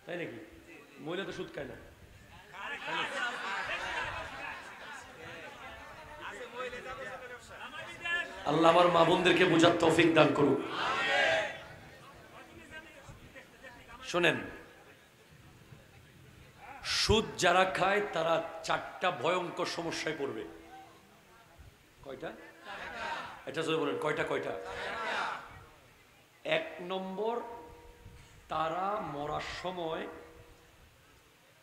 তাই নাকি? মহিলা তো সুদ খায় না। আল্লাহ আমার মা বোনদেরকে বোঝার তৌফিক দান করুক। শোনেন, সুদ যারা খায় তারা চারটা ভয়ঙ্কর সমস্যায় পড়বে। কয়টা? এটা যদি বলেন কয়টা কয়টা? এক নম্বর, তারা মরার সময়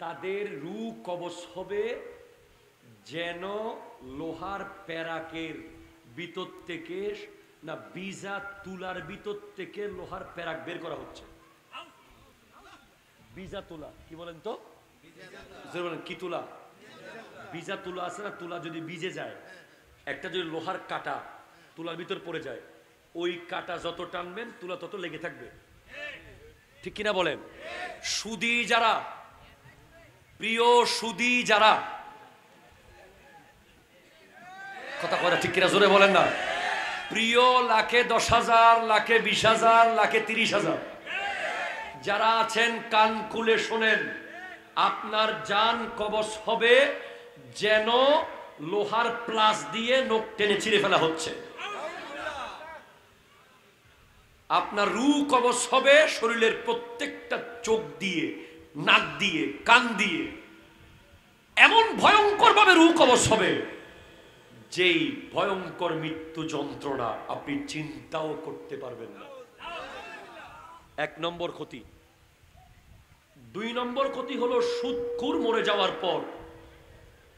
তাদের রূহ কবজ হবে যেন লোহার প্যারাকের ভিতর থেকে, না বীজা তুলার ভিতর থেকে লোহার প্যারাক বের করা হচ্ছে। বীজা তুলা কি বলেন তো? বলেন কি তুলা? বীজা তুলা আছে না, তুলা যদি ভিজে যায়, একটা যদি লোহার কাটা তুলার ভিতর পড়ে যায়, ওই কাটা যত টানবেন তুলা তত লেগে থাকবে। ঠিক কিনা বলেন? সুদী যারা, প্রিয় সুদী যারা, কথা কয় না, ঠিক কিনা জোরে বলেন না? প্রিয় লাখে 10,000, লাখে 20,000, লাখে 30,000 যারা আছেন, কান খুলে শোনেন, আপনার জান কবজ হবে যেন লোহার প্লাস দিয়ে নখ টেনে ছিঁড়ে ফেলা হচ্ছে। আপনার রূহ কবজ হবে শরীরের প্রত্যেকটা চোখ দিয়ে, নাক দিয়ে, কান দিয়ে, এমন ভয়ঙ্কর ভাবে রূহ কবজ হবে যেই ভয়ঙ্কর মৃত্যু যন্ত্রণা আপনি চিন্তাও করতে পারবেন না। এক নম্বর ক্ষতি। দুই নম্বর ক্ষতি হলো সুদখোর মরে যাওয়ার পর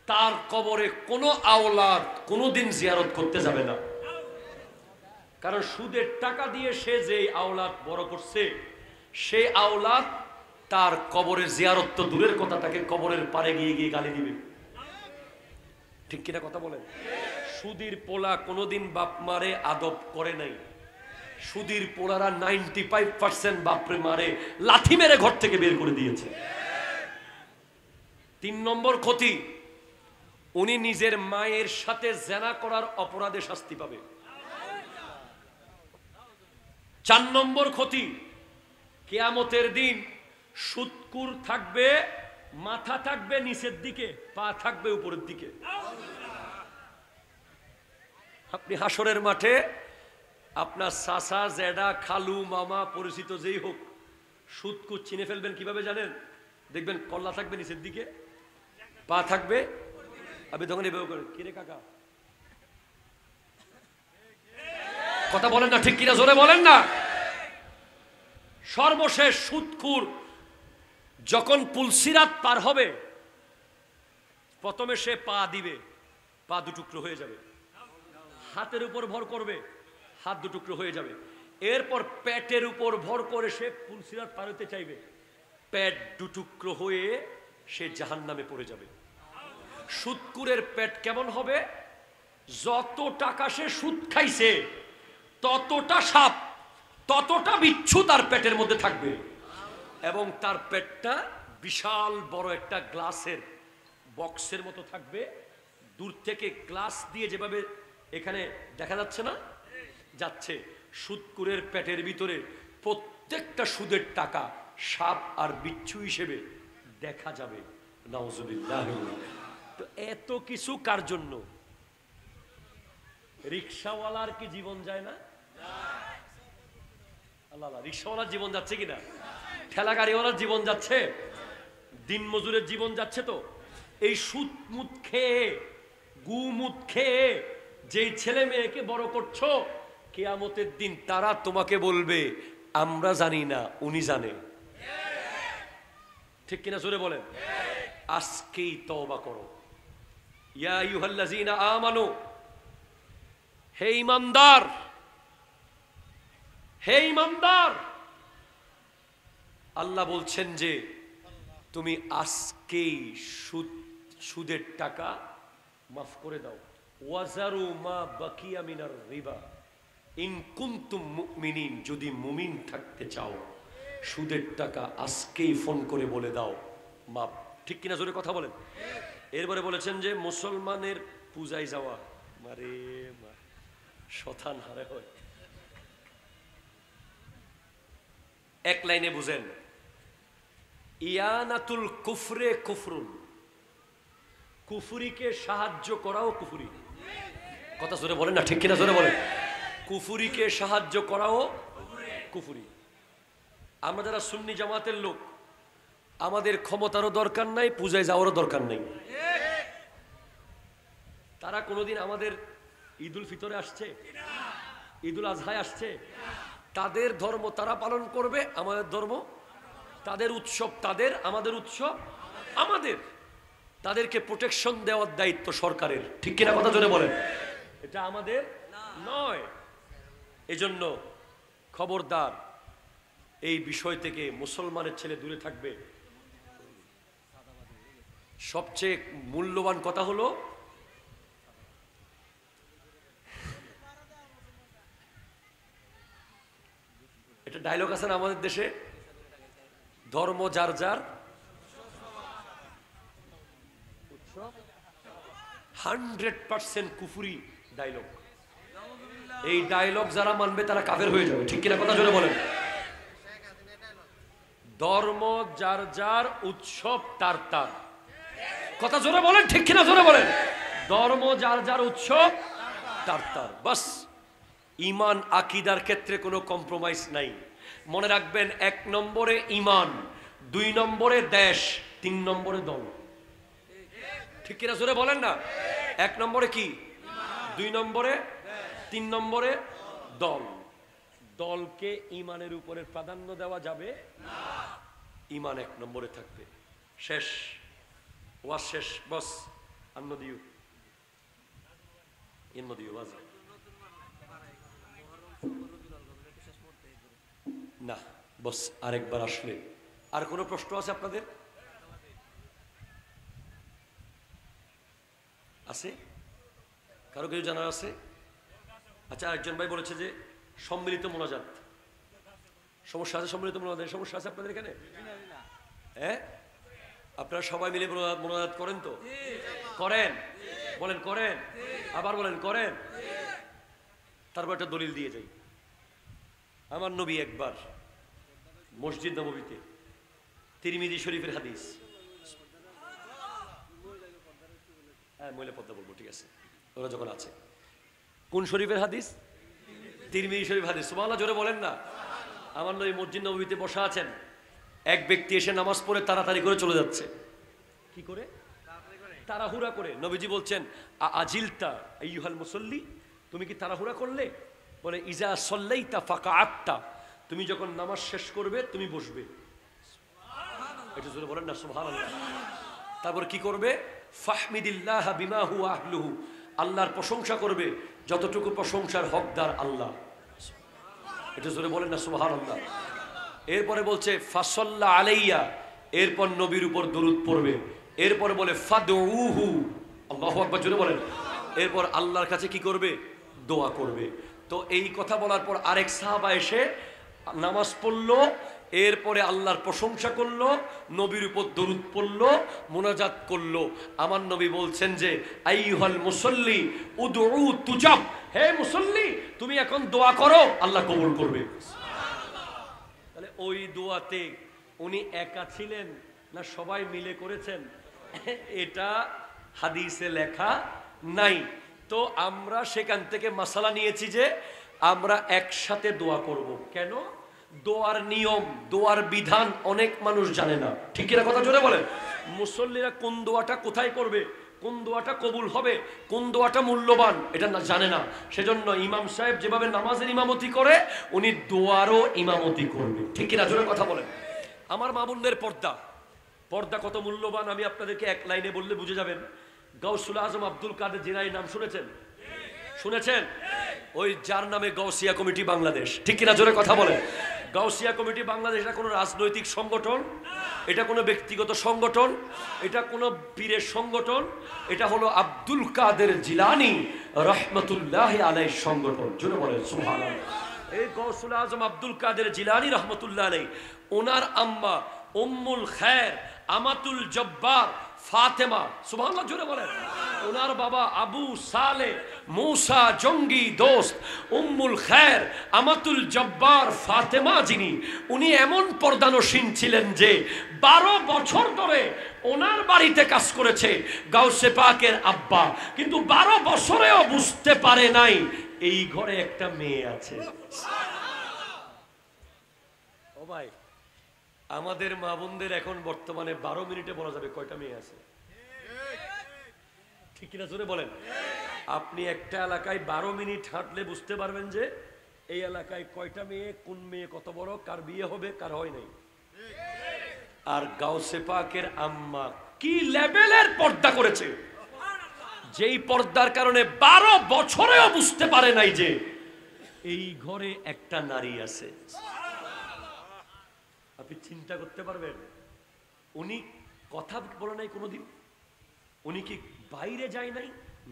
তার কবরে কোনো আওলাদ কোনোদিন জিয়ারত করতে যাবে না। কারণ সুদের টাকা দিয়ে সে যে আওলাদ বড় করছে, সেই আওলাদ তার কবরের জিয়ারত তো দূরের কথা, তাকে কবরের পারে গিয়ে গিয়ে গালি দিবে। ঠিক কিনা কথা বলেন? সুদীর পোলা কোনোদিন বাপ মারে আদব করে নাই। সুদীর পোলারা 95% বাপরে মারে লাথি মেরে ঘর থেকে বের করে দিয়েছে। তিন নম্বর ক্ষতি, উনি নিজের মায়ের সাথে জেনা করার অপরাধে শাস্তি পাবে। চার নম্বর ক্ষতি, কিয়ামতের দিন সুদখোর থাকবে, মাথা থাকবে নিচের দিকে, পা থাকবে উপরের দিকে। আপনি হাসরের মাঠে আপনার চাচা, জেডা, খালু, মামা, পরিচিত যেই হোক, সুদখোর চিনে ফেলবেন কিভাবে জানেন? দেখবেন কল্লা থাকবে নিচের দিকে, পা থাকবে, আপনি তখন এভাবে করেন, কিরে কাকা, কথা বলেন না, ঠিক কিনা জোরে বলেন না? সর্বশেষ সুদখোর যখন পুলসিরাত পার হবে, প্রথমে সে পা দিবে, পা দুটুকরো হয়ে যাবে। হাতের উপর ভর করবে, হাত দুটুকরো হয়ে যাবে। এরপর পেটের উপর ভর করে সে পুলসিরাত পার হতে চাইবে, পেট দুটুকরো হয়ে সে জাহান্নামে পড়ে যাবে। সুদখোরের পেট কেমন হবে? যত টাকা সে সুদ খাইছে ততটা সাপ, ততটা বিচ্ছু তার পেটের মধ্যে থাকবে, এবং তার পেটটা বিশাল বড় একটা গ্লাসের বক্সের মতো থাকবে। দূর থেকে গ্লাস দিয়ে যেভাবে এখানে দেখা যাচ্ছে না, যাচ্ছে, সুদখোরের পেটের ভিতরে প্রত্যেকটা সুদের টাকা সাপ আর বিচ্ছু হিসেবে দেখা যাবে। নাউজুবিল্লাহ। তো এত কিছু কার জন্য? রিকশাওয়ালার কি জীবন যায় না? আল্লাহ, রিকশাওয়ালার জীবন যাচ্ছে কিনা? ঠেলা গাড়িওয়ালার জীবন যাচ্ছে, দিন মজুরের জীবন যাচ্ছে। তো এই সুদ মুদ খেয়ে, গু মুদ খেয়ে যেই ছেলে মেয়েকে বড় করছো, কিয়ামতের দিন তারা তোমাকে বলবে আমরা জানি না, উনি জানে। ঠিক কিনা জোরে বলেন? আজকেই তওবা করো। ইয়া আইয়ুহাল্লাযীনা আমানু, হে ঈমানদার, হে ঈমানদার, আল্লাহ বলছেন যে তুমি আজকেই সুদের টাকা মাফ করে দাও। ওয়াজারু মা বাকিয়া মিনার রিবা ইন কুনতুম মুমিনিন, যদি মুমিন থাকতে চাও সুদের টাকা আজকেই ফোন করে বলে দাও মাফ। ঠিক কিনা জোরে কথা বলেন? এরপরে বলেছেন যে মুসলমানের পূজায় যাওয়া, মারে মা শতান হারে হয়। এক লাইনে বুঝেন, ইয়ানাতুল কুফরে কুফরুন, কুফুরিকে সাহায্য করাও কুফুরি। কথা জোরে বলেন না, ঠিক কিনা জোরে বলেন। কুফুরিকে সাহায্য করাও কুফুরি। আমরা যারা সুন্নি জামাতের লোক, আমাদের ক্ষমতারও দরকার নাই, পূজায় যাওয়ারও দরকার নেই। তারা কোনোদিন আমাদের ঈদুল ফিতরে আসছে, ঈদুল আজহায় আসছে? তাদের ধর্ম তারা পালন করবে, আমাদের ধর্ম, তাদের উৎসব তাদের, আমাদের উৎসব আমাদের। তাদেরকে প্রোটেকশন দেওয়ার দায়িত্ব সরকারের, ঠিক কিনা কথা জোরে বলেন। এটা আমাদের নয়। এজন্য খবরদার, এই বিষয় থেকে মুসলমানের ছেলে দূরে থাকবে। সবচেয়ে মূল্যবান কথা হলো, এটা ডায়লগ আছে না আমাদের দেশে, ধর্ম যার যার 100% কুফরি ডায়লগ। এই ডায়লগ যারা মানবে তারা কাফের হয়ে যাবে, ঠিক কিনা কথা জোরে বলেন। ধর্ম যার যার, উৎসব তার তার। কথা জোরে বলেন, ঠিক কিনা জোরে বলেন। ধর্ম যার যার, উৎসব তার তার, বাস। ঈমান আকীদার ক্ষেত্রে কোনো কম্প্রোমাইজ নাই। মনে রাখবেন, 1 নম্বরে ঈমান, 2 নম্বরে দেশ, 3 নম্বরে দল। ঠিক কিনা জোরে বলেন না। 1 নম্বরে কি, 2 নম্বরে, 3 নম্বরে দল। দলকে ঈমানের উপরে প্রাধান্য দেওয়া যাবে না। ঈমান 1 নম্বরে থাকবে। শেষ, ওয়াজ শেষ, বস। আন্নদিউ ইন্নদিউ ওয়াজ না, বস। আরেকবার আসলে। আর কোনো প্রশ্ন আছে আপনাদের? আছে কারো কিছু জানার আছে? আচ্ছা, একজন ভাই বলেছে যে সম্মিলিত মোনাজাত, সমস্যা আছে? সম্মিলিত মোনাজাত সমস্যা আছে আপনাদের এখানে? হ্যাঁ, আপনারা সবাই মিলে মোনাজাত করেন তো? করেন? বলেন করেন, আবার বলেন করেন। তারপর একটা দলিল দিয়ে যাই। আমার নবী একবার মসজিদ নববীতে, তিরমিজি শরীফের হাদিস, হ্যাঁ মহিলা পদ্মা বলবো, ঠিক আছে, ওরা যখন আছে। কোন শরীফের হাদিস? তিরমিজি শরীফ হাদিস। সুবহানাল্লাহ জোরে বলেন না। আমার নবী মসজিদ নববীতে বসা আছেন, এক ব্যক্তি এসে নামাজ পড়ে তাড়াতাড়ি করে চলে যাচ্ছে। কি করে? তাড়াহুড়া করে। নবীজি বলছেন, আজিলতা আইয়ুহাল মুসাল্লি, তুমি কি তাড়াহুড়া করলে? বলে, ইজা সাল্লাইতা ফাকাআত্তা, তুমি যখন নামাজ শেষ করবে তুমি বসবে। এটা জোরে বলেন না সুবহানাল্লাহ। তারপর কি করবে? ফাহমিদিল্লাহ বিমা হুয়া আহলুহু, আল্লাহর প্রশংসা করবে যতটুকু প্রশংসার হকদার আল্লাহ। এটা জোরে বলেন না সুবহানাল্লাহ। এরপরে বলছে ফাসাল্লা আলাইয়া, এরপর নবীর উপর দরুদ পড়বে। এরপরে বলে ফাদউহু, আল্লাহু আকবার জোরে বলেন। এরপর আল্লাহর কাছে কি করবে? দোয়া করবে। তো এই কথা বলার পর আরেক সাহাবা এসে নামাজ পড়লো, এরপরে আল্লাহর প্রশংসা করলো, নবীর উপর দরুদ পড়লো, মোনাজাত করলো। আমার নবী বলছেন যে আইয়ুহাল মুসাল্লি উদউ তুজাব, হে মুসাল্লি তুমি এখন দোয়া করো, আল্লাহ কবুল করবে। তাহলে ওই দোয়াতে উনি একা ছিলেন না সবাই মিলে করেছেন? এটা হাদিসে লেখা নাই। তো আমরা সেখান থেকে মাসালা নিয়েছি যে আমরা একসাথে দোয়া করব। কেন? দোয়ার নিয়ম, দোয়ার বিধান অনেক মানুষ জানে না, ঠিক না কথা জোরে বলেন। মুসল্লিরা কোন দোয়াটা কোথায় করবে, কোন দোয়াটা কবুল হবে, কোন দোয়াটা মূল্যবান, এটা না জানে না। সেজন্য ইমাম সাহেব যেভাবে নামাজের ইমামতি করে, উনি দোয়ারও ইমামতি করবে, ঠিক না জোরে কথা বলেন। আমার মা বোনদের পর্দা, পর্দা কত মূল্যবান আমি আপনাদেরকে এক লাইনে বললে বুঝে যাবেন। গাউসুল আজম আব্দুল কাদের জিলানী নাম শুনেছেন? শুনেছেন? ওই যার নামে গাউসিয়া কমিটি বাংলাদেশ, ঠিক কিনা জোরে কথা বলে। গাউসিয়া কমিটি বাংলাদেশ এটা কোনো রাজনৈতিক সংগঠন, এটা কোনো ব্যক্তিগত সংগঠন, এটা কোনো পীরের সংগঠন, এটা হলো আব্দুল কাদের জিলানী রহমতুল্লাহ আলাইহির সংগঠন। জোরে বলেন সুবহানাল্লাহ। এই গাউসুল আজম আব্দুল কাদের জিলানী রহমতুল্লাহ আলাইহি, ওনার আম্মা উম্মুল খায়ের আমাতুল জব্বার ফাতেমা, সুবহানাল্লাহ জোরে বলেন। ওনার বাবা আবু সালে, মুসা জঙ্গি দোস্ত, উম্মুল খায়ের, আমাতুল জব্বার ফাতেমা যিনি, উনি এমন পর্দানসীন ছিলেন যে 12 বছর ধরে ওনার বাড়িতে কাজ করেছে গাউসে পাকের আব্বা, কিন্তু 12 বছরেও বুঝতে পারে নাই এই ঘরে একটা মেয়ে আছে। ও ভাই, আমাদের মা বোনদের এখন বর্তমানে 12 মিনিটে বলা যাবে কয়টা মেয়ে আছে, ঠিক কিনা জোরে বলেন। আপনি একটা এলাকায় 12 মিনিট হাঁটলে বুঝতে পারবেন যে এই এলাকায় কয়টা মেয়ে, কোন মেয়ে কত বড়, কার বিয়ে হবে কার হয় নাই। আর গাউসে পাকের আম্মা কি লেভেলের পর্দা করেছে, যেই পর্দার কারণে 12 বছরেও বুঝতে পারে নাই যে এই ঘরে একটা নারী আছে। আপনি চিন্তা করতে পারবেন, উনি কথা বলে নাই কোনোদিন, উনি কি বাইরে যায় নাই,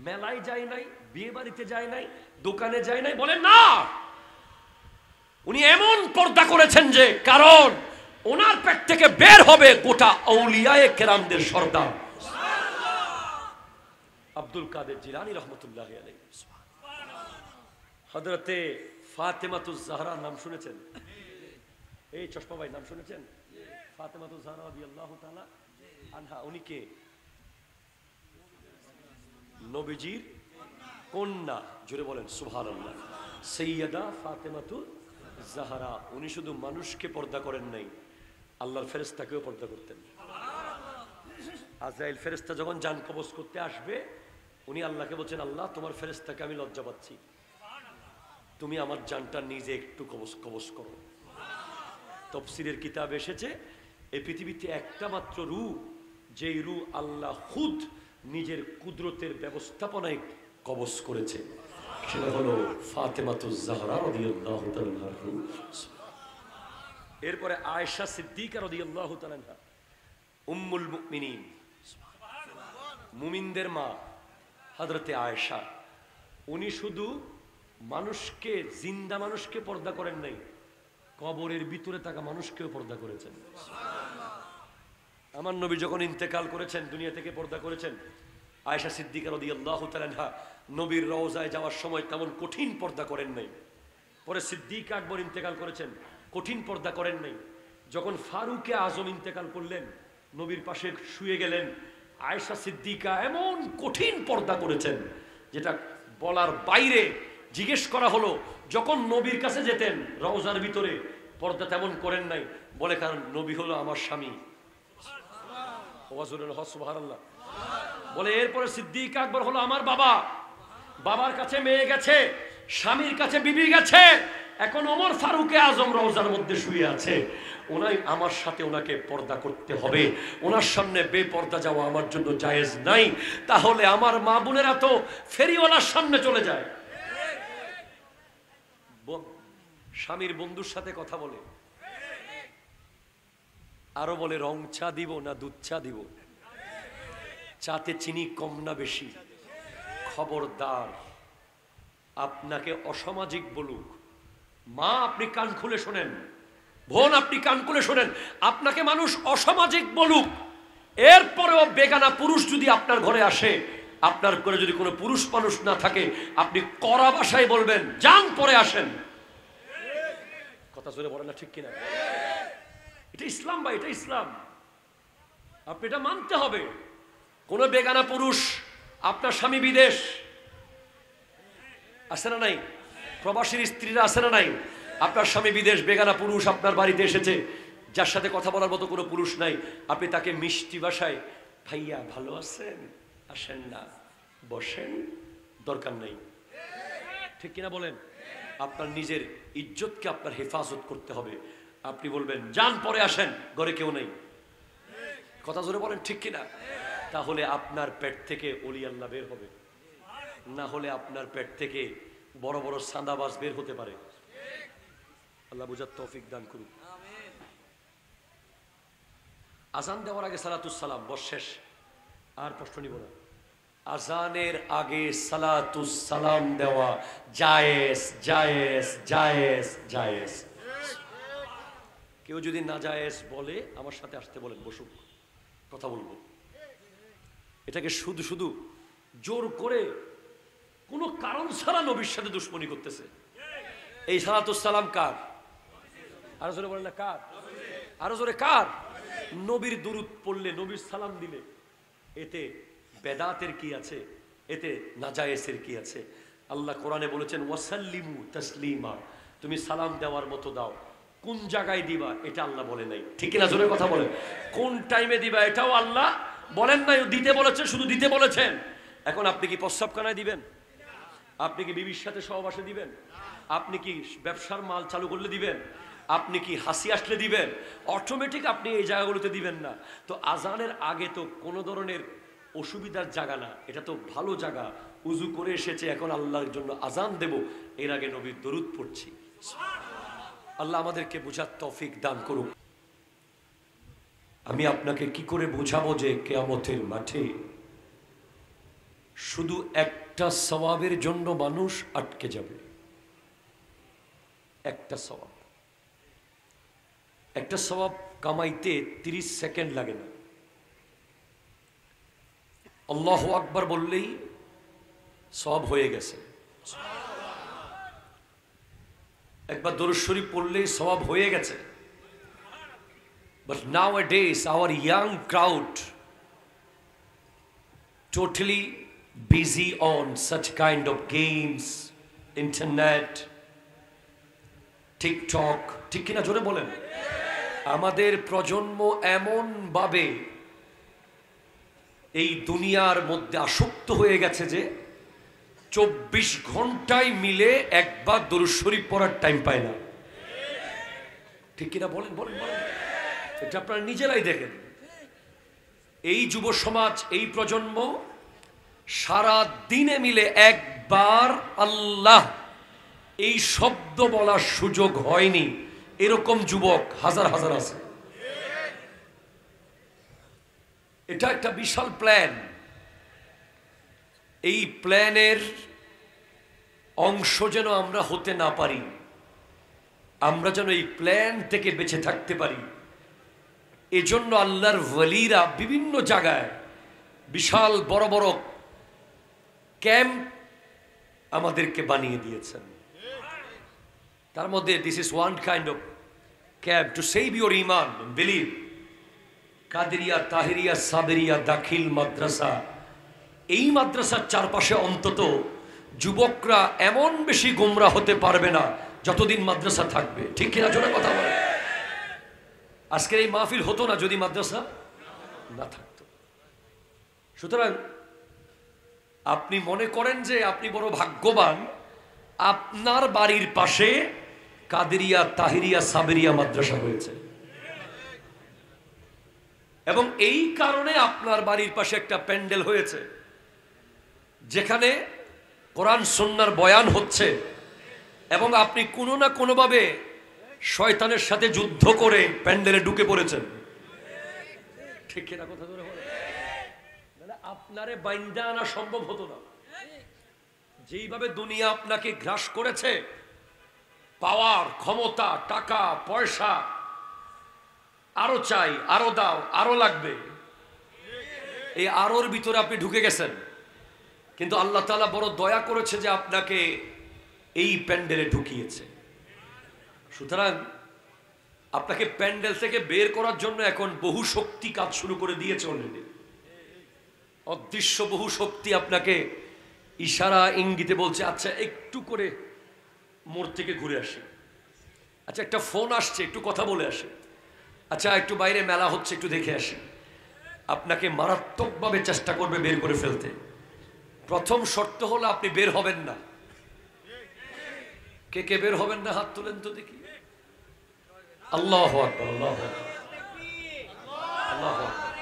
মেলায় যায় নাই, বিয়ে বাড়িতে যায় নাই, দোকানে যায় নাই, বলেন না। উনি এমন পর্দা করেছেন যে কারণ ওনার পেট থেকে বের হবে গোটা আউলিয়ায়ে কেরামদের সর্দার আব্দুল কাদের জিলানী রহমতুল্লাহ আলাইহি। হযরতে ফাতেমাতুজ জাহরা নাম শুনেছেন? এই চশমা ভাই নাম শুনেছেন? ফাতেমাতুজ জাহরা রাদিয়াল্লাহু তাআলা আনহা, উনি কে? নবীজির কন্যা, জোরে বলেন সুবহানাল্লাহ। সাইয়্যিদা ফাতেমাতুজ জাহরা, উনি শুধু মানুষকে পর্দা করেন নাই, আল্লাহর ফেরেশতাকেও পর্দা করতেন। আজরাইল ফেরেশতা যখন জান কবজ করতে আসবে, উনি আল্লাহকে বলছেন, আল্লাহ তোমার ফেরেশতাকে আমি লজ্জা পাচ্ছি, তুমি আমার জানটা নিজে একটু কবজ করো। তাফসীরের কিতাব এসেছে এই পৃথিবীতে একটা মাত্র রূহ, যেই রূহ আল্লাহ খুদ নিজের কুদরতের ব্যবস্থাপনায় কবজ করেছে, সেটা হলো ফাতেমাতুজ জাহরা রাদিয়াল্লাহু তাআলা। এরপরে আয়েশা সিদ্দিকা রাদিয়াল্লাহু তাআলা, উম্মুল মুমিনিন, মুমিনদের মা হযরতে আয়েশা, উনি শুধু মানুষকে, জিন্দা মানুষকে পর্দা করেন নাই, কবরের ভিতরে থাকা মানুষকেও পর্দা করেছেন। আমার নবী যখন ইন্তেকাল করেছেন, দুনিয়া থেকে পর্দা করেছেন, আয়েশা সিদ্দিকা রাদিয়াল্লাহু তাআলা নবীর রওজায় যাওয়ার সময় তেমন কঠিন পর্দা করেন নাই। পরে সিদ্দিক আকবর ইন্তেকাল করেছেন, কঠিন পর্দা করেন নাই। যখন ফারুকে আজম ইন্তেকাল করলেন, নবীর পাশে শুয়ে গেলেন, আয়েশা সিদ্দিকা এমন কঠিন পর্দা করেছেন যেটা বলার বাইরে। জিজ্ঞেস করা হলো, যখন নবীর কাছে যেতেন রওজার ভিতরে পর্দা তেমন করেন নাই, বলে কারণ নবী হলো আমার স্বামী। সুবহানাল্লাহ বলে। এরপরে সিদ্দিক আকবর হলো আমার বাবা, বাবার কাছে মেয়ে গেছে, স্বামীর কাছে বিবি গেছে, এখন ওমর ফারুকে আজম রওজার মধ্যে শুয়ে আছে, ওনাই আমার সাথে ওনাকে পর্দা করতে হবে, ওনার সামনে বেপর্দা যাওয়া আমার জন্য জায়েজ নাই। তাহলে আমার মা বোনেরা তো ফেরিওয়ালার সামনে চলে যায়, স্বামীর বন্ধুর সাথে কথা বলে, আরো বলে রং চা দিব না দুধ চা দিব, চাতে চিনি কম না বেশি। খবরদার, আপনাকে অসামাজিক বলুক, মা আপনি কান খুলে শোনেন, বোন আপনি কান খুলে শোনেন, আপনাকে মানুষ অসামাজিক বলুক, এরপরেও বেগানা পুরুষ যদি আপনার ঘরে আসে, আপনার ঘরে যদি কোনো পুরুষ মানুষ না থাকে, আপনি কড়া ভাষায় বলবেন যান পরে আসেন। কথা জোরে বলেন না ঠিক কিনা? এটা ইসলাম ভাই, এটা ইসলাম, আপনি এটা মানতে হবে। কোন বেগানা পুরুষ, আপনার স্বামী বিদেশ আছে না নাই, প্রবাসীর স্ত্রীরা আছে না নাই, আপনার স্বামী বিদেশ, বেগানা পুরুষ আপনার বাড়িতে এসেছে, যার সাথে কথা বলার মতো কোনো পুরুষ নাই, আপনি তাকে মিষ্টি ভাষায় ভাইয়া ভালো আছেন, আসেন না, বসেন, দরকার নাই, ঠিক কিনা বলেন? আপনার নিজের ইজ্জতকে আপনার হেফাজত করতে হবে। আপনি বলবেন যান পরে আসেন, ঘরে কেউ নেই। কথা জোরে বলেন ঠিক কিনা? তাহলে আপনার পেট থেকে ওলি আল্লাহ বের হবে, না হলে আপনার পেট থেকে বড় বড় সান্দাবাজ বের হতে পারে। আল্লাহ বুঝার তৌফিক দান করুন। আজান দেওয়ার আগে সালাতুস সালাম, বস শেষ, আর প্রশ্ন নিব না। আজানের আগে সালাতুস সালাম দেওয়া জায়েজ, জায়েজ, জায়েজ, জায়েজ। কেউ যদি না জায়েজ বলে আমার সাথে আসতে বলেন, বসুক, কথা বলবো। এটাকে শুধু শুধু জোর করে কোনো কারণ ছাড়া নবীর সাথে দুশ্মনী করতেছে। এই সালাতুস সালাম কার? আরো জোরে বলেন না কার? আরো জোরে কার? নবীর দুরূদ পড়লে, নবীর সালাম দিলে এতে বেদাতের কি আছে? এতে নাজায়েজের কি আছে? আল্লাহ কোরআনে বলেছেন ওয়াসাল্লিমু তাসলিমা, তুমি সালাম দেওয়ার মতো দাও। কোন জায়গায় দিবা এটা আল্লাহ বলে নাই, ঠিক না? জোরে কথা বলেন। কোন টাইমে দিবা এটাও আল্লাহ বলেন নাই, দিতে বলেছেন, শুধু দিতে বলেছেন। এখন আপনি কি প্রস্রাবখানায় দিবেন? আপনি কি বিবির সাথে সহবাসে দিবেন? আপনি কি ব্যবসার মাল চালু করলে দিবেন? আপনি কি হাসি আসলে দিবেন? অটোমেটিক আপনি এই জায়গাগুলোতে দিবেন না। তো আজানের আগে তো কোনো ধরনের অসুবিধার জায়গা না, এটা তো ভালো জায়গা। উজু করে এসেছে, এখন আল্লাহর জন্য আজান দেব, এর আগে নবীর দরুদ পড়ছি। আল্লাহ আমাদেরকে বোঝার তৌফিক দান করুক। আমি আপনাকে কি করে বোঝাবো যে কিয়ামতের মাঠে শুধু একটা সওয়াবের জন্য মানুষ আটকে যাবে? একটা সওয়াব, একটা সওয়াব কামাইতে 30 সেকেন্ড লাগে না। আল্লাহু আকবার বললেই সওয়াব হয়ে গেছে। একবার দরুদ শরীফ পড়লেই সওয়াব হয়ে গেছে। But nowadays our young crowd totally busy on such kind of games, internet, TikTok, ঠিক কিনা জোরে বলেন? আমাদের প্রজন্ম এমন ভাবে এই দুনিয়ার মধ্যে আসক্ত হয়ে গেছে যে 24 ঘন্টায় মিলে একবার দরুদ শরীফ পড়ার টাইম পায় না, ঠিক কিনা বলেন? বলেন বলেন, এটা আপনারা নিজেরাই দেখেন। এই যুব সমাজ, এই প্রজন্ম সারা দিনে মিলে একবার আল্লাহ এই শব্দ বলার সুযোগ হয়নি, এরকম যুবক হাজার হাজার আছে। এটা একটা বিশাল প্ল্যান। এই প্ল্যানের অংশ যেন আমরা হতে না পারি, আমরা যেন এই প্ল্যান থেকে বেঁচে থাকতে পারি, এজন্য আল্লাহর ওয়ালিরা বিভিন্ন জায়গায় বিশাল বড় বড় ক্যাম্প আমাদেরকে বানিয়ে দিয়েছেন। তার মধ্যে this is one kind of camp to save your ইমান, বিলিভ। কাদেরিয়া, তাহেরিয়া, সাবেরিয়া দাখিল মাদ্রাসা, এই মাদ্রাসার চারপাশে অন্তত যুবকরা এমন বেশি গোমরা হতে পারবে না যতদিন মাদ্রাসা থাকবে, ঠিক কিনা জোরে কথা বলে? আজকের এই মাহফিল হতো না যদি মাদ্রাসা না থাকতো। সুতরাং আপনি মনে করেন যে আপনি বড় ভাগ্যবান, আপনার বাড়ির পাশে কাদেরিয়া, তাহেরিয়া, সাবেরিয়া মাদ্রাসা হয়েছে, এবং এই কারণে আপনার বাড়ির পাশে একটা প্যান্ডেল হয়েছে যেখানে কোরআন সুন্নাহর বয়ান হচ্ছে, এবং আপনি কোনো না কোনোভাবে শয়তানের সাথে যুদ্ধ করে প্যান্ডেলে ঢুকে পড়েছেন, ঠিক কিনা কথা ধরে বলে? আপনারে বাইন্দা আনা সম্ভব হতো না। যেইভাবে দুনিয়া আপনাকে গ্রাস করেছে, পাওয়ার, ক্ষমতা, টাকা পয়সা, আরো চাই, আরো দাও, আরো লাগবে, এই আরোর ভিতরে আপনি ঢুকে গেছেন। কিন্তু আল্লাহ তাআলা বড় দয়া করেছে যে আপনাকে এই প্যান্ডেলে ঢুকিয়েছে। সুতরাং আপনাকে প্যান্ডেল থেকে বের করার জন্য এখন বহু শক্তি কাজ শুরু করে দিয়েছে অলরেডি। অদৃশ্য বহু শক্তি আপনাকে ইশারা ইঙ্গিতে বলছে, আচ্ছা একটু করে মোড় থেকে ঘুরে আসি, আচ্ছা একটা ফোন আসছে একটু কথা বলে আসি, আচ্ছা একটু বাইরে মেলা হচ্ছে একটু দেখে আসি। আপনাকে মারাত্মকভাবে চেষ্টা করবে বের করে ফেলতে। প্রথম শর্ত হলো আপনি বের হবেন না। কে কে বের হবেন না হাত তুলেন তো দেখি। আল্লাহু আকবার, আল্লাহু আকবার, আল্লাহু আকবার।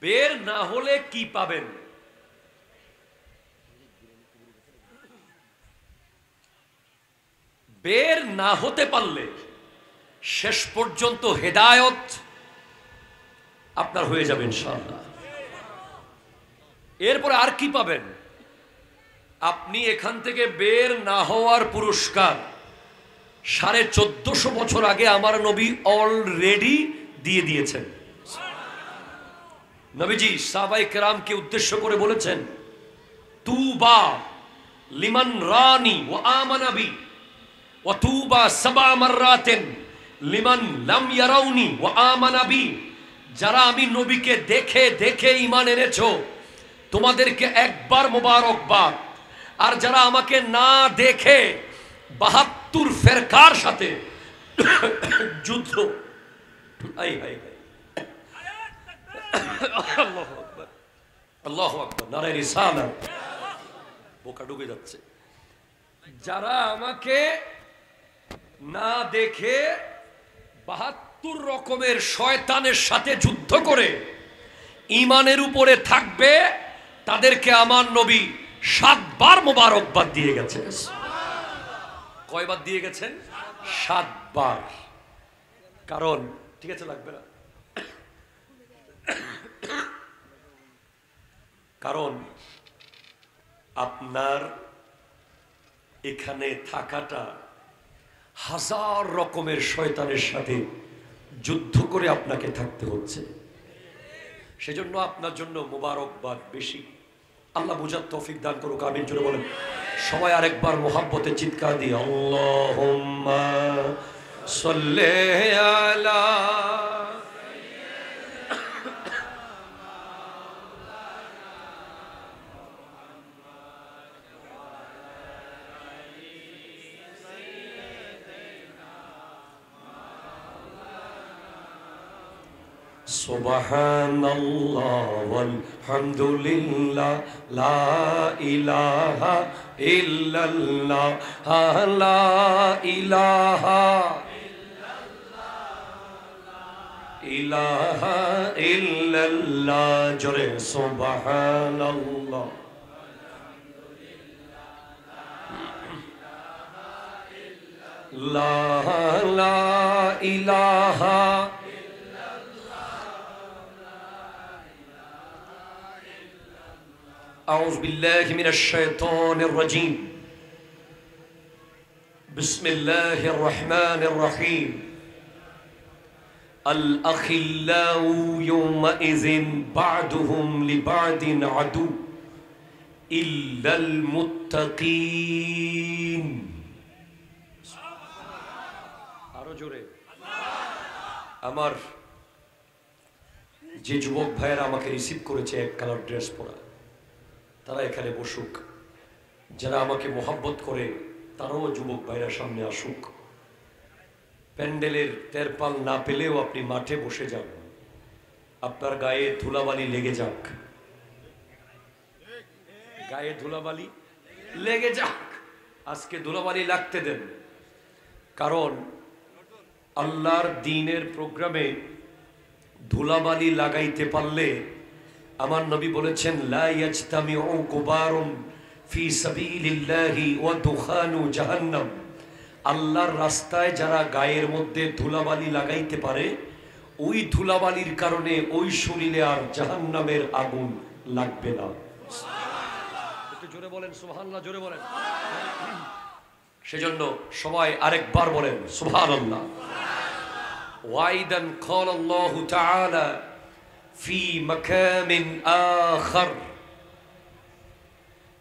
বের না হলে কি পাবেন? বের না হতে পারলে শেষ পর্যন্ত হেদায়েত আপনার হয়ে যাবে ইনশাআল্লাহ। এরপরে আর কি পাবেন? আপনি এখান থেকে বের না হওয়ার পুরস্কার 1450 বছর আগে আমার নবী অলরেডি দিয়ে দিয়েছেন। নবীজি সাহাবায়ে কেরামকে উদ্দেশ্য করে বলেছেন, তুবা লিমান রানি ওয়া আমানা বি ওয়া তুবা সাবা মাররাতিন লিমান লাম ইয়ারাউনি ওয়া আমানা বি। যারা আমি নবীকে দেখে দেখে ঈমান এনেছো তোমাদেরকে একবার মোবারকবাদ, আর যারা আমাকে না দেখে 72 ফেরকার সাথে যুদ্ধ, আই হাই হাই, আল্লাহু আকবার, আল্লাহু আকবার, নারে রিসালাত, বোকা ডুবে যাচ্ছে। যারা আমাকে না দেখে 72 রকমের শয়তানের সাথে যুদ্ধ করে ঈমানের উপরে থাকবে, তাদেরকে আমার নবী 7 বার মোবারকবাদ দিয়ে গেছেন। কয়বার দিয়ে গেছেন? 7 বার। কারণ ঠিক আছে, লাগবে না, কারণ আপনার এখানে থাকাটা হাজার রকমের শয়তানের সাথে যুদ্ধ করে আপনাকে থাকতে হচ্ছে। সেজন্য আপনার জন্য মোবারকবাদ বেশি। আল্লাহ বুঝার তৌফিক দান করুক, আমিন জোরে বলেন সবাই। আরেকবার মোহাব্বতে চিৎকার দিয়ে আল্লাহুম্মা সাল্লি আলা। সুবহানাল্লাহ ওয়ালহামদুলিল্লাহ লা ইলাহা ইল্লাল্লাহ লা ইলাহা ইলাহা ইল্লাল্লাহ। জোরে সুবহানাল্লাহ লা ইলাহা। أعوذ بالله من الشيطان الرجيم. بسم الله الرحمن الرحيم. الأخلاء يومئذ بعضهم لبعض عدو إلا المتقين. আরো জোরে। আমার যে যুবক ভাইয়েরা আমাকে রিসিভ করেছে এক কালার ড্রেস পরা, তারা এখানে বসুক। যারা আমাকে মোহাব্বত করে তারাও যুবক ভাইরা সামনে আসুক। প্যান্ডেলের তেরপাল না পেলেও আপনি মাঠে বসে যান, আপনার গায়ে ধুলাবালি লেগে যাক, গায়ে ধুলাবালি লেগে যাক, আজকে ধুলাবালি লাগতে দেন। কারণ আল্লাহর দ্বীনের প্রোগ্রামে ধুলাবালি লাগাইতে পারলে আমার নবী বলেছেন লা ইয়াজতামিউ কুবারুন ফি সাবিলিল্লাহি ওয়া দুখানু জাহান্নাম। আল্লাহর রাস্তায় যারা গায়ের মধ্যে ধুলাবালি লাগাইতে পারে, ওই ধুলাবালির কারণে ওই শরীরে আর জাহান্নামের আগুন লাগবে না। একটু জোরে বলেন সুবহানাল্লাহ, জোরে বলেন। সেজন্য সবাই আরেকবার বলেন সুবহানাল্লাহ। ওয়াইদান ক্বালাল্লাহু তাআলা في مكان آخر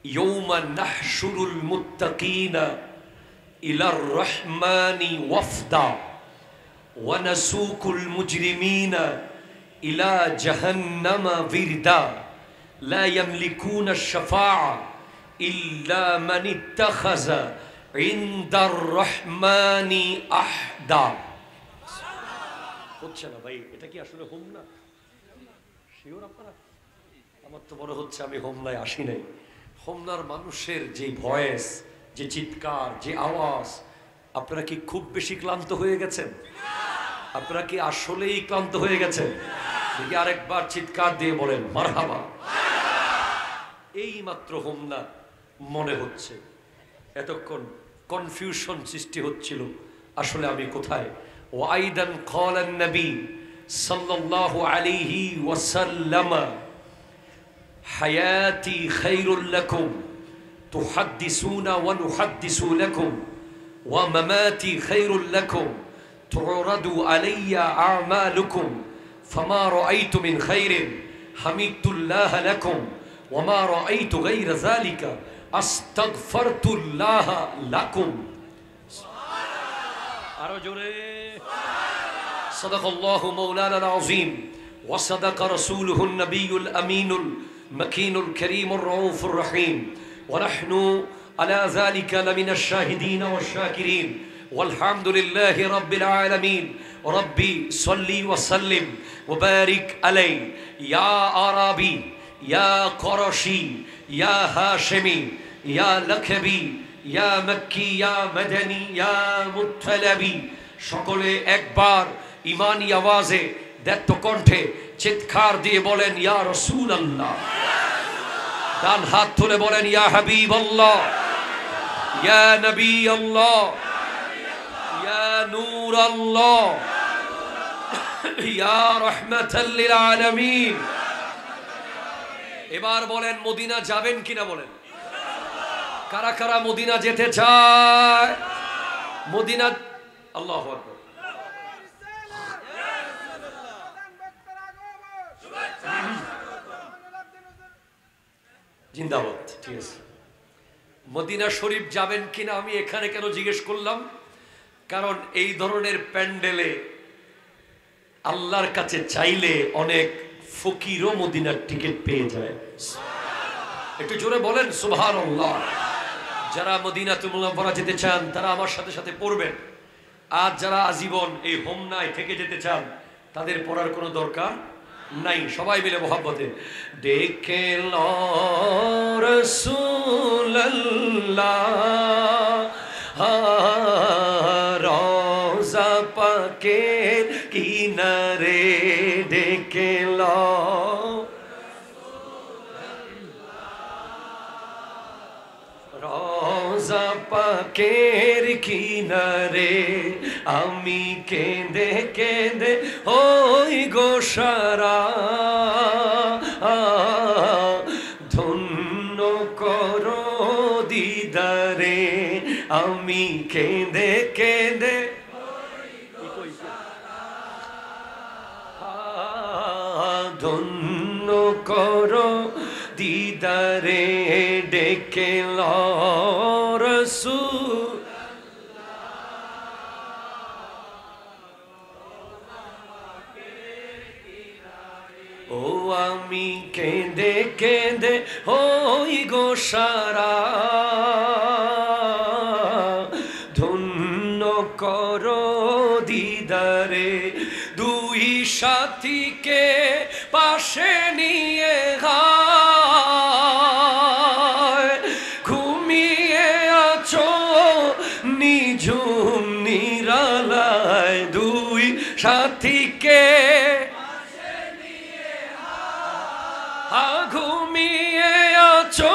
يوم نحشر المتقين إلى الرحمن وفدا ونسوق المجرمين إلى جهنم وردا لا يملكون الشفاعة إلا من اتخذ عند الرحمن أحدا. হচ্ছে না ভাই, এটা কি আসলে হোম না? আমার তো মনে হচ্ছে আমি হোমনায় আসি নাই। হোমনার মানুষের যে ভয়েস, যে চিৎকার, যে আওয়াজ, আপনারা কি খুব বেশি ক্লান্ত হয়ে গেছেন? আপনারা কি আসলেই ক্লান্ত হয়ে গেছেন? দেখি আরেকবার চিৎকার দিয়ে বলেন মারহাবা। এই মাত্র হোমনা মনে হচ্ছে, এতক্ষণ কনফিউশন সৃষ্টি হচ্ছিল আসলে আমি কোথায়। ওয়াইদান ক্বালান নবী সাল্লাল্লাহু আলাইহি ওয়াসাল্লাম হায়াতি খায়রুল লাকুম تحدثون ونحدث لكم ومماتي خير لكم تعرض علي أعمالكم فما رأيت من خير حمدت الله لكم وما رأيت غير ذلك أستغفرت الله لكم صدق الله مولانا العظيم وصدق رسوله النبي الأمين المكين الكريم الرؤوف الرحيم ونحن على ذلك لمن الشاهدين والشاكرين والحمد لله رب العالمين ربي صلي وسلم وبارك عليه يا عربي يا قرشي يا هاشمي يا لكبي يا مكي يا مدني يا مطلبي সকলে একবার ঈমানি আওয়াজে দ্যত্ত কণ্ঠে চিৎকার দিয়ে বলেন ইয়া রাসূলুল্লাহ ডান হাত তুলে বলেন ইয়া হাবিবাল্লাহ ইয়া নবী আল্লাহ ইয়া নূর আল্লাহ ইয়া রাহমাতাল লিল আলামিন এবার বলেন মদিনা যাবেন কিনা বলেন কারা কারা মদিনা যেতে চায় মদিনা আল্লাহু আকবার জিন্দাবাদ ঠিক আছে মদিনা শরীফ যাবেন কিনা আমি এখানে কেন জিজ্ঞেস করলাম কারণ এই ধরনের প্যান্ডেলে আল্লাহর কাছে চাইলে অনেক ফকিরও মদিনার টিকিট পেয়ে যায় একটু জোরে বলেন সুবহানাল্লাহ যারা মদিনাতুল মুনাওয়ারা যেতে চান তারা আমার সাথে সাথে পড়বেন আর যারা আজীবন এই হোমনায় থেকে যেতে চান তাদের পড়ার কোনো দরকার নাই সবাই মিলে মোহাব্বতে ডেকে লো রাসূলুল্লাহ রওজা পাকের কিনারে ডেকে লো রওজা পাকের কিনারে আমি কেঁদে কেঁদে ওই গোসারা ধন্য করো দিদারে আমি কেঁদে কেঁদে ধন্য করো দিদারে ডেকে লো রাসূল ও আমি কেঁদে কেঁদে ওই গোসারা ধন্য করো দিদারে দুই সাথীকে পাশে নিয়ে ঘুমিয়ে আছো নিঝুম নিরালায় দুই সাথীকে ঘুমিয়ে আছো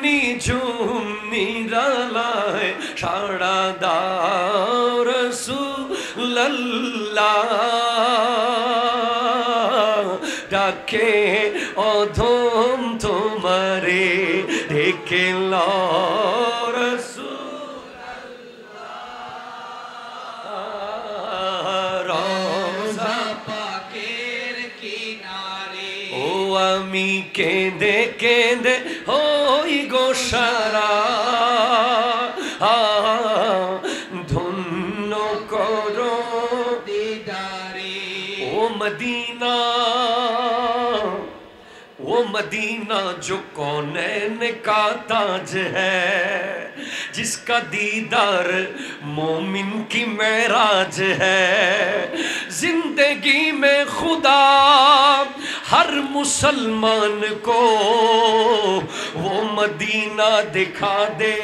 নিঝুম নিরালায় সাড়া দাও রাসূলুল্লাহ ডাকে অধম তোমারে ডেকে লো আমি কেঁদে কেঁদে ওই গোসারা ধন্য করো দিদারে ও মদিনা वो मदीना जो कौनैन का ताज है जिसका दीदार मोमिन की मेराज है जिंदगी में खुदा हर मुसलमान को वो मदीना दिखा दे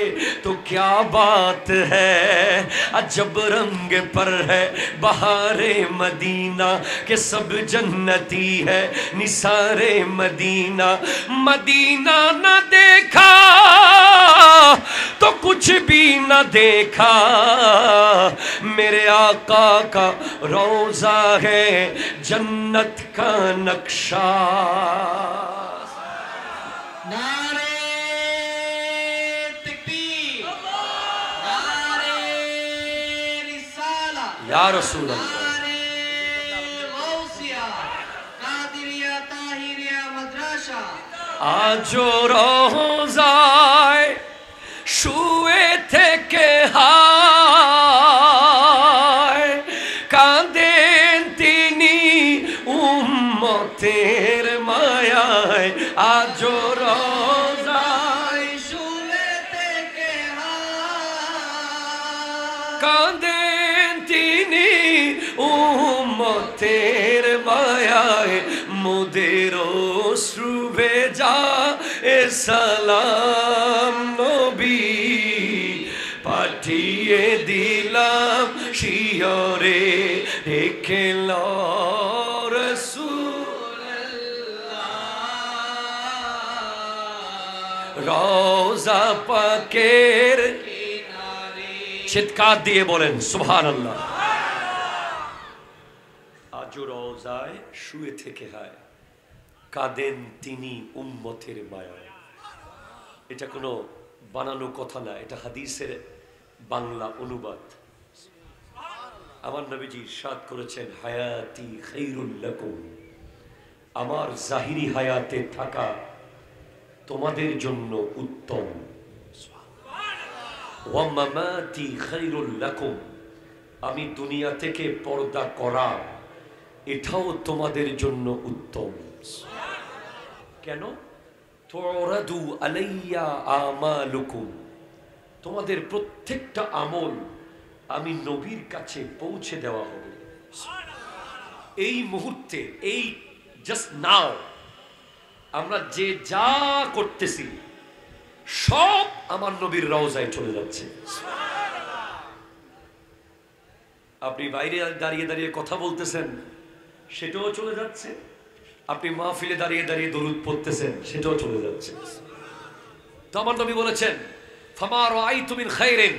तो क्या बात है अजब रंग पर है बहारे मदीना के सब जन्नती है निसारे मदीना मदीना न देखा तो कुछ भी न देखा मेरे आका का रोजा है जन्नत का नक्शा नारे ইয়া রাসূলুল্লাহ। আজো রোজায় শুয়ে থেকে হায় কাঁদেন তিনি উম্মতের মায়ায়। আজো রোজায় শুয়ে থেকে হায় কাঁদেন তিনি উম্মতের মায়ায়। মোদের অশ্রু ভেজা এ সালাম নবী পাঠিয়ে দিলাম শিয়রে রেখেল রাসূলুল্লাহ। রওজা পাকের চিৎকার দিয়ে বলেন সুবহানাল্লাহ। আজও রওজায় শুয়ে থেকে হায় কাঁদেন তিনি উম্মতের মায়ায়। এটা কোনো বানানো কথা না, এটা হাদিসের বাংলা অনুবাদ। আমার নবীজি ইরশাদ করেছেন হায়াতি খায়রুল লাকুম, আমার জাহিরি হায়াতে থাকা তোমাদের জন্য উত্তম। ওয়া মামাতি খায়রুল লাকুম, আমি দুনিয়া থেকে পর্দা করা এটাও তোমাদের জন্য উত্তম। কেন? তুরাদু আলাইয়া আমালুকুম, তোমাদের প্রত্যেকটা আমল আমি নবীর কাছে পৌঁছে দেওয়া হবে। এই মুহূর্তে, এই জাস্ট নাও আমরা যে যা করতেছি সব আমার নবীর রওজায় চলে যাচ্ছে। আপনি বাইরে দাঁড়িয়ে দাঁড়িয়ে কথা বলতেছেন সেটাও চলে যাচ্ছে, আপনি মাহফিলে দাঁড়িয়ে দাঁড়িয়ে দরুদ পড়তেছেন সেটাও চলে যাচ্ছে। তো আমার নবী বলেছেন ফামা রাআইতু মিন খায়রিন,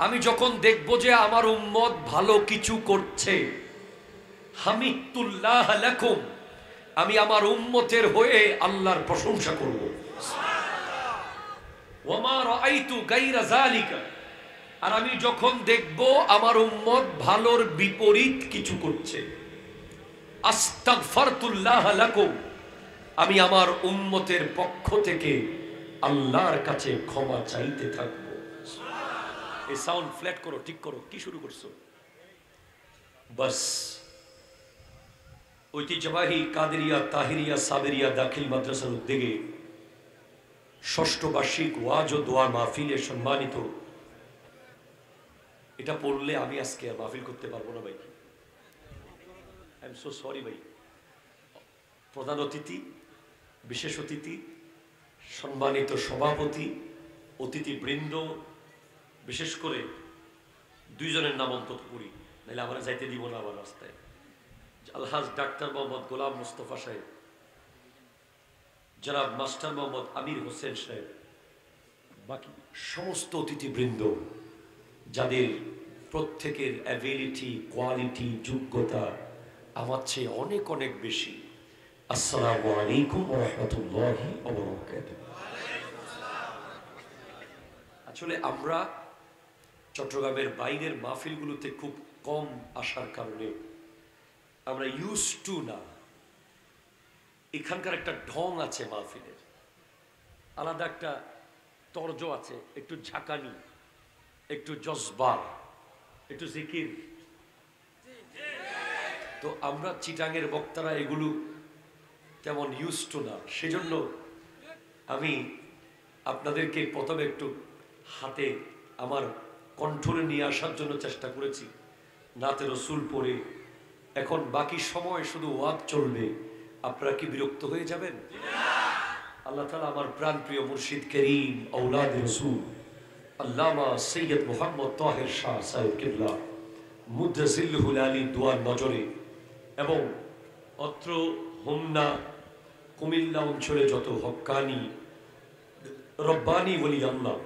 আমি যখন দেখব যে আমার উম্মত ভালো কিছু করছে, হামিদুল্লাহ লাকুম, আমি আমার উম্মতের হয়ে আল্লাহর প্রশংসা করব। ওয়া মা রাআইতু গায়রা যালিকা, আর আমি যখন দেখব আমার উম্মত ভালোর বিপরীত কিছু করছে, আস্তাগফারতুল্লাহ লাকুম, আমি আমার উম্মতের পক্ষ থেকে আল্লাহর কাছে ক্ষমা চাইতে থাকব। এই সাউন্ড ফ্ল্যাট করো, ঠিক করো, কি শুরু করছো? বাস ঐতিহ্যবাহী কাদেরিয়া তাহিরিয়া সাবেরিয়া দাখিল মাদ্রাসার উদ্যোগে ষষ্ঠ বার্ষিক ওয়াজ ও দোয়া মাহফিলে সম্মানিত, এটা পড়লে আমি আজকে আর মাহফিল করতে পারবো না ভাই, আই এম সো সরি ভাই। প্রধান অতিথি, বিশেষ অতিথি, সম্মানিত সভাপতি, অতিথিবৃন্দ, বিশেষ করে দুইজনের নাম অন্তত করি, নাহলে আমরা যাইতে দিব না আমার রাস্তায়। আলহাজ ডাক্তার মোহাম্মদ গোলাম মুস্তফা সাহেব, জনাব মাস্টার মোহাম্মদ আমির হোসেন সাহেব, বাকি সমস্ত অতিথিবৃন্দ যাদের প্রত্যেকের অ্যাবিলিটি, কোয়ালিটি, যোগ্যতা আমার চেয়ে অনেক অনেক বেশি। আসসালামু আলাইকুম ওয়া রাহমাতুল্লাহি ওয়া বারাকাতুহু। আসলে আমরা চট্টগ্রামের বাইরের মাহফিলগুলোতে খুব কম আসার কারণে আমরা ইউজ টু না। এখানকার একটা ঢং আছে মাহফিলের, আলাদা একটা তর্জ আছে, একটু ঝাঁকানি, একটু জজবা, একটু জিকির। তো আমরা চিটাঙের বক্তারা এগুলো তেমন ইউজ টু না, সেজন্য আমি আপনাদেরকে প্রথমে একটু হাতে আমার কণ্ঠরে নিয়ে আসার জন্য চেষ্টা করেছি, নাতে রসুল পড়ে। এখন বাকি সময় শুধু ওয়াজ চলবে, আপনারা কি বিরক্ত হয়ে যাবেন? আল্লাহ তাআলা আমার প্রাণপ্রিয় মুর্শিদ করিম আওলাদ রসুল আল্লামা সৈয়দ মুহাম্মদ তাহের শাহ সাহেব কিবলা মুদ্দাজিল্লুহুল আলী দোয়ার নজরে এবং অত্র হোমনা কুমিল্লা অঞ্চলে যত হক্কানি রব্বানি ওলি আল্লাহ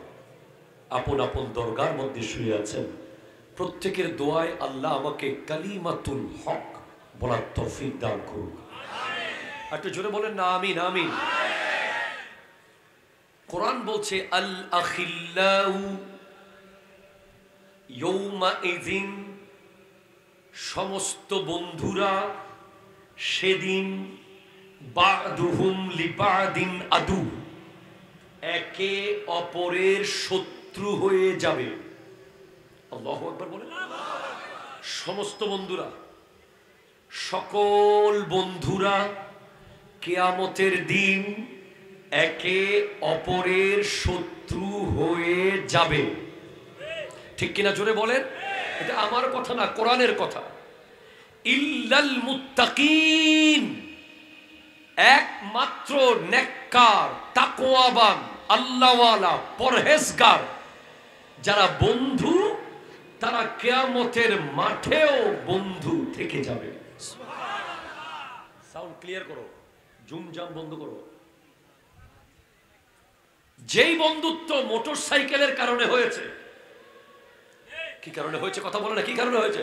আপন আপন দরগার মধ্যে শুয়ে আছেন, প্রত্যেকের দোয়ায় আল্লাহ আমাকে কালিমাতুল হক বলার তৌফিক দান করুন। একটু জোরে বলেন না আমিন। আমিন। কোরআন বলছে আল আখিল্লাউ ইয়াউমা ইযিন সমস্ত বন্ধুরা সেদিন বাদুহুম লিবাদিন আদু, একে অপরের শত্রু হয়ে যাবে। আল্লাহু আকবার বলেন। সমস্ত বন্ধুরা, সকল বন্ধুরা কিয়ামতের দিন একে অপরের শত্রু হয়ে যাবে। ঠিক কিনা জোরে বলেন। এটা আমার কথা না, কোরআনের কথা। ইল্লাল মুত্তাকিন, একমাত্র নেককার, তাকওয়াবান, আল্লাহওয়ালা, পরহেজগার যারা বন্ধু, তারা কিয়ামতের মাঠেও বন্ধু থেকে যাবে। সাউন্ড ক্লিয়ার করো, জুমজাম বন্ধ করো। যেই বন্ধুত্ব মোটরসাইকেলের কারণে হয়েছে, কি কারণে হয়েছে কথা বলে না, কি কারণে হয়েছে?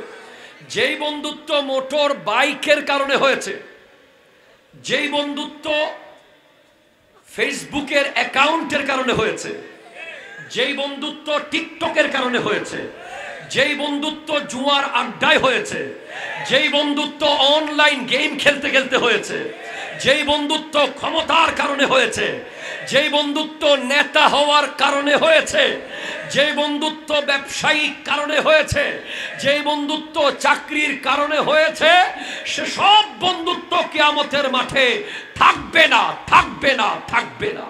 যেই বন্ধুত্ব মোটর বাইকের কারণে হয়েছে, যেই বন্ধুত্ব ফেসবুকের অ্যাকাউন্টের কারণে হয়েছে, যেই বন্ধুত্ব টিকটকের কারণে হয়েছে, যেই বন্ধুত্ব জুয়ার আড্ডায় হয়েছে, যেই বন্ধুত্ব অনলাইন গেম খেলতে খেলতে হয়েছে, যেই বন্ধুত্ব ক্ষমতার কারণে হয়েছে, যেই বন্ধুত্ব নেতা হওয়ার কারণে হয়েছে, যেই বন্ধুত্ব ব্যবসায়িক কারণে হয়েছে, যেই বন্ধুত্ব চাকরির কারণে হয়েছে, সে সব বন্ধুত্ব কিয়ামতের মাঠে থাকবে না, থাকবে না, থাকবে না।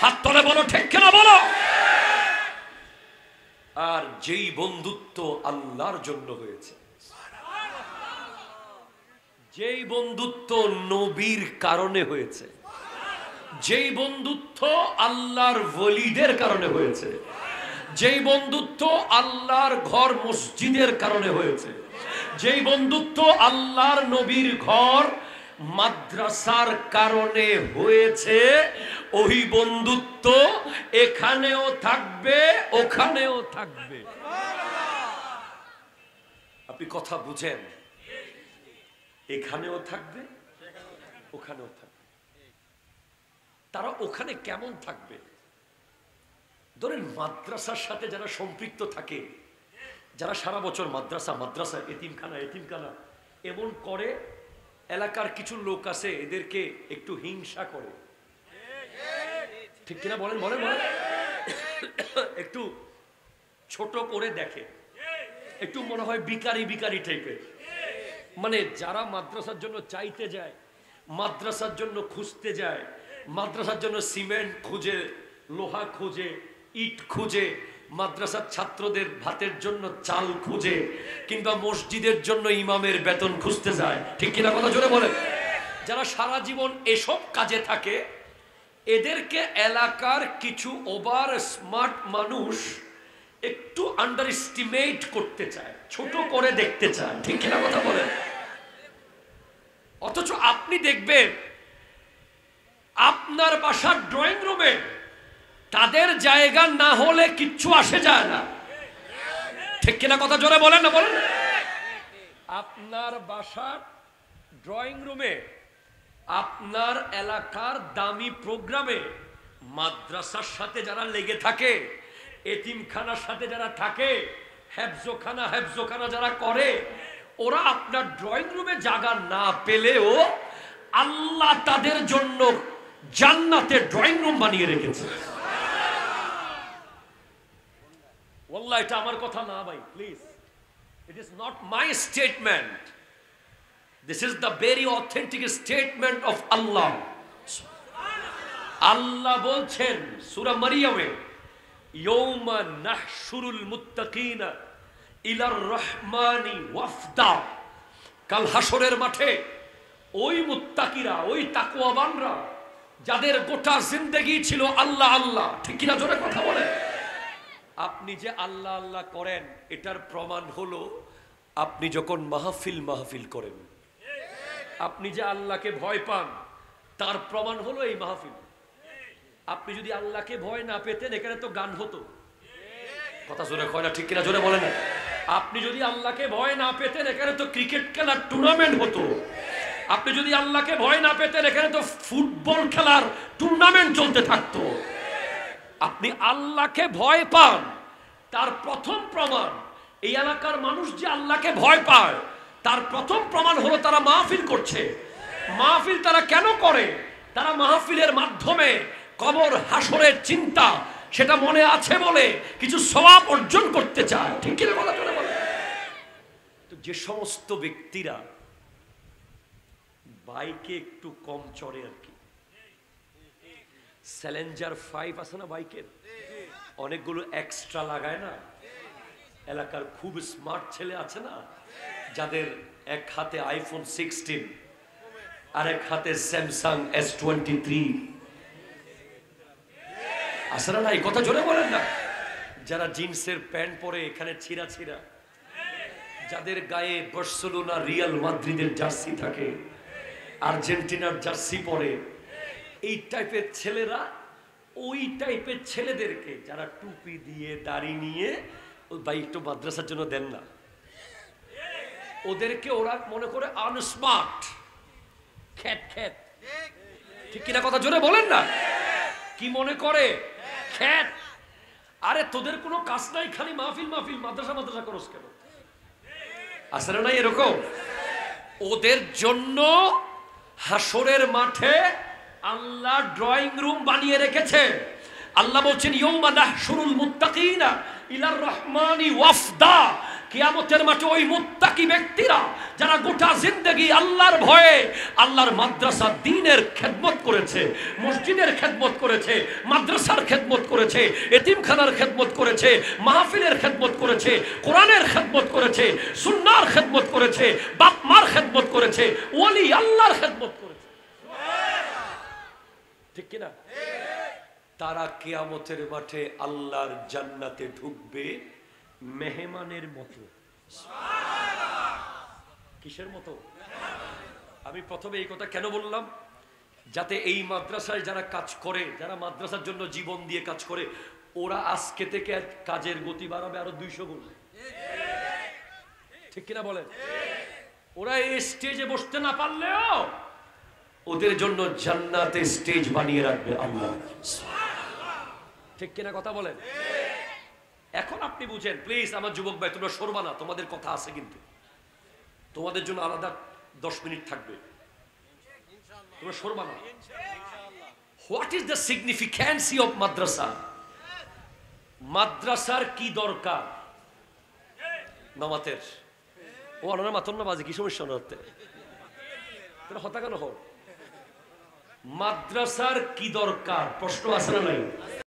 হাত তুলে বলো ঠিক কিনা বলো। আর যেই বন্ধুত্ব আল্লাহর জন্য হয়েছে, যেই বন্ধুত্ব নবীর কারণে হয়েছে, যেই বন্ধুত্ব আল্লাহর ওলিদের কারণে হয়েছে, যেই বন্ধুত্ব আল্লাহর ঘর মসজিদের কারণে হয়েছে, যেই বন্ধুত্ব আল্লাহর নবীর ঘর মাদ্রাসার কারণে হয়েছে, ওই বন্ধুত্ব এখানেও থাকবে, ওখানেও থাকবে। আপনি কথা বুঝেন? এখানেও থাকবে, ওখানেও থাকবে। তারা ওখানে কেমন থাকবে? ধরেন মাদ্রাসার সাথে যারা সম্পৃক্ত থাকে, যারা সারা বছর মাদ্রাসা মাদ্রাসা, এতিমখানা এতিমখানা এমন করে, এলাকার কিছু লোক আছে এদেরকে একটু হিংসা করে। ঠিক কিনা বলেন বলেন বলেন। একটু ছোট করে দেখে, একটু মনে হয় বিকারি বিকারি টাইপের। মানে যারা মাদ্রাসার জন্য চাইতে যায়, মাদ্রাসার জন্য খুঁজতে যায়, মাদ্রাসার জন্য সিমেন্ট খুঁজে, লোহা খুঁজে, ইট খুঁজে, মাদ্রাসার ছাত্রদের ভাতের জন্য চাল খুঁজে, কিংবা মসজিদের জন্য ইমামের বেতন খুঁজতে যায়। ঠিক কিনা কথা জোরে বলেন। যারা সারা জীবন এসব কাজে থাকে, এদেরকে এলাকার কিছু ওভার স্মার্ট মানুষ একটু আন্ডার এস্টিমেট করতে চায়, ছোট করে দেখতে চায়। ঠিক কিনা কথা বলেন। অথচ আপনি দেখবেন আপনার বাসার ড্রয়িং রুমে তাদের জায়গা না হলে কিচ্ছু আসে যায় না। ঠিক কিনা কথা জোরে বলেন না বলেন। আপনার বাসার ড্রয়িং রুমে, আপনার এলাকার দামি প্রোগ্রামে মাদ্রাসার সাথে যারা লেগে থাকে, এতিমখানার সাথে যারা থাকে, হেফজোখানা যারা করে, ওরা আপনার ড্রয়িং রুমে জায়গা না পেলেও আল্লাহ তাদের জন্য জান্নাতে ড্রয়িং রুম বানিয়ে রেখেছে। ওয়াল্লাহ এটা আমার কথা না ভাই, please. It is not my statement. This is the very authentic statement of Allah. আল্লাহ বলছেন সূরা মারিয়ামে, ইয়াউমা নাহশুরুল মুত্তাকিনা ইলার রহমানি ওয়াফদা। কাল হাসরের মাঠে ওই মুত্তাকিরা, ওই তাকওয়াবানরা, যাদের গোটা জিন্দেগি ছিল আল্লাহ আল্লাহ। ঠিক কিনা জোরে কথা বলে। আপনি যে আল্লাহ আল্লাহ করেন, এটার প্রমাণ হলো আপনি যখন মাহফিল করেন। আপনি যে আল্লাহকে ভয় পান, তার প্রমাণ হলো এই মাহফিল। আপনি যদি আল্লাহকে ভয় না পেতেন, এখানে তো গান হতো। কথা জোরে কয় না, ঠিক কিনা জোরে বলে না। আপনি যদি আল্লাহকে ভয় না পেতেন, এখানে তো ক্রিকেট খেলার টুর্নামেন্ট হতো। আপনি যদি আল্লাহকে ভয় না পেতেন, এখানে তো ফুটবল খেলার টুর্নামেন্ট চলতে থাকতো। আপনি আল্লাহকে ভয় পান, তার প্রথম প্রমাণ এই এলাকার মানুষ যে আল্লাহকে ভয় পায় তার প্রথম প্রমাণ হলো তারা মাহফিল করছে। মাহফিল তারা কেন করে? তারা মাহফিলের মাধ্যমে কবর হাসরের চিন্তা সেটা মনে আছে বলে কিছু সওয়াব অর্জন করতে চায়। ঠিক কিনা বলা চলে বলে? তো যে সমস্ত ব্যক্তিরা বাইকে একটু কম চড়ে আর কি, চ্যালেঞ্জার 5 আছে না বাইকের, অনেকগুলো এক্সট্রা লাগায় না, এলাকার খুব স্মার্ট ছেলে আছে না যাদের এক হাতে আইফোন 16 আর এক হাতে স্যামসাং S23 আছে না? এই কথা জোরে বলেন না। যারা জিন্সের প্যান্ট পরে এখানে ছিঁড়া ছিঁড়া, যাদের গায়ে বার্সেলোনা রিয়াল মাদ্রিদের জার্সি থাকে, আর্জেন্টিনার জার্সি পরে, এই টাইপের ছেলেরা ওই টাইপের ছেলেদেরকে যারা টুপি দিয়ে দাড়ি নিয়ে ভাই একটু মাদ্রাসার জন্য দেন না, ওদেরকে ওরা মনে করে আনস্মার্ট, খ্যাত খ্যাত। ঠিক কিনা কথা জোরে বলেন না? কি মনে করে? খ্যাত। আরে তোদের কোনো কাজ নাই, খালি মাহফিল মাহফিল, মাদ্রাসা মাদ্রাসা করস কেন? আসলে না এরকম? ওদের জন্য হাসরের মাঠে আল্লাহ ড্রয়িং রুম বানিয়ে রেখেছে। আল্লাহ বলছেন ইয়ৌমা নাহশুরুল মুত্তাকিনা ইলার রহমানি ওয়াফদা, কিয়ামতের মাঠে ওই মুত্তাকি ব্যক্তিরা যারা গোটা জিন্দেগি আল্লাহর ভয়ে আল্লাহর মাদ্রাসা দ্বীনের খেদমত করেছে, মসজিদের খেদমত করেছে, মাদ্রাসার খেদমত করেছে, এতিমখানার খেদমত করেছে, মাহফিলের খেদমত করেছে, কোরআনের খেদমত করেছে, সুন্নাহর খেদমত করেছে, বাপ মার খেদমত করেছে, ওলি আল্লাহর খেদমত করেছে। ঠিক কিনা? তারা কিয়ামতের মাঠে আল্লাহর জান্নাতে ঢুকবে মেহমানের মতো। কিসের মতো? আমি প্রথমে এই কথা কেন বললাম? যাতে এই মাদ্রাসায় যারা কাজ করে, যারা মাদ্রাসার জন্য জীবন দিয়ে কাজ করে, ওরা আজকে থেকে কাজের গতি বাড়াবে আরো 200 গুণ। ঠিক কিনা বলেন? ওরা এই স্টেজে বসতে না পারলেও ওদের জন্য জান্নাতে স্টেজ বানিয়ে রাখবে আল্লাহ। ঠিক কিনা কথা বলেন? এখন আপনি বুঝেন প্লিজ আমার যুবক ভাই, তোমরা সরবা না, তোমাদের কথা আছে কিন্তু, তোমাদের জন্য আলাদা 10 মিনিট থাকবে, তোমরা সরবা না। হোয়াট ইজ দ্য সিগনিফিক্যান্সি অফ মাদ্রাসা? মাদ্রাসার কি দরকার? নামাতের ও আনার মাতন না বাজে কি সমস্যা না হতে হতা কেন হোক? মাদ্রাসার কি দরকার? প্রশ্ন আছে না নাই?